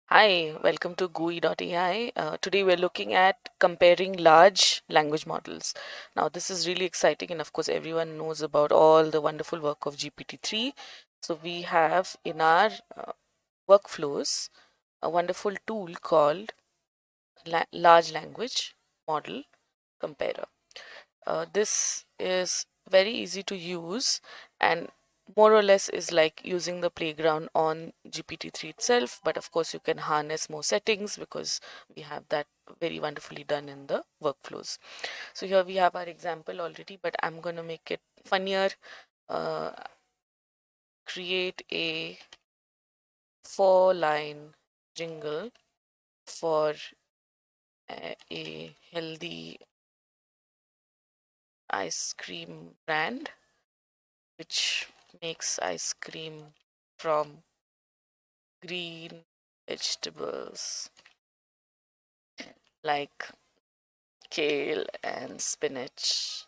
Hi, welcome to Gooey.AI. Today we're looking at comparing large language models. Now, this is really exciting, and of course, everyone knows about all the wonderful work of GPT-3. So, we have in our workflows a wonderful tool called Large Language Model Comparer. This is very easy to use and more or less is like using the playground on GPT-3 itself, but of course you can harness more settings because we have that very wonderfully done in the workflows. So here we have our example already, but I'm going to make it funnier. Uh, Create a 4-line jingle for a healthy ice cream brand which makes ice cream from green vegetables like kale and spinach,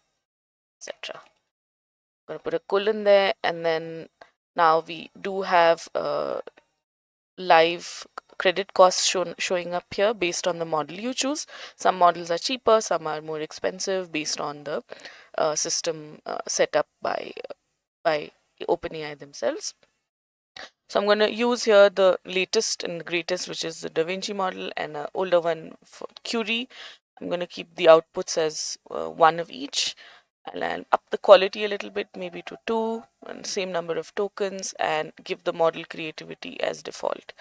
etc. I'm going to put a colon there, and then now we do have live credit costs showing up here based on the model you choose. Some models are cheaper, some are more expensive based on the system set up by OpenAI themselves. So I'm going to use here the latest and the greatest, which is the Da Vinci model, and an older one for Curie. I'm going to keep the outputs as one of each, and I'll up the quality a little bit, maybe to 2, and same number of tokens, and give the model creativity as default.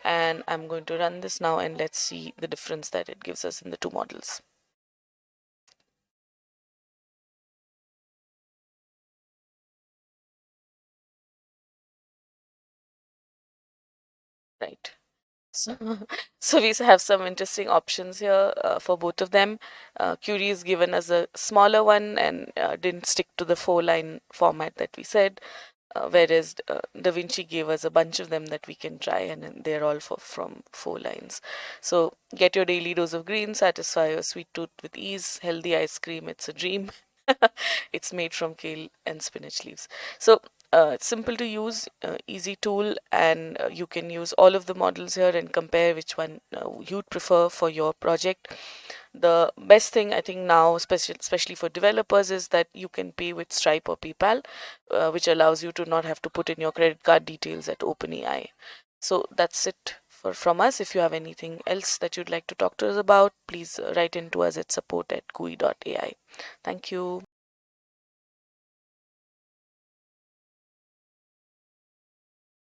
And I'm going to run this now, and let's see the difference that it gives us in the two models. Right. So, so we have some interesting options here for both of them. Curie is given as a smaller one and didn't stick to the 4-line format that we said, whereas Da Vinci gave us a bunch of them that we can try, and they're all from 4 lines. So get your daily dose of green, satisfy your sweet tooth with ease, healthy ice cream, it's a dream. It's made from kale and spinach leaves. So it's simple to use, easy tool, and you can use all of the models here and compare which one you'd prefer for your project. The best thing I think now, especially for developers, is that you can pay with Stripe or PayPal, which allows you to not have to put in your credit card details at OpenAI. So that's it from us. If you have anything else that you'd like to talk to us about, please write into us at support@gooey.ai. Thank you.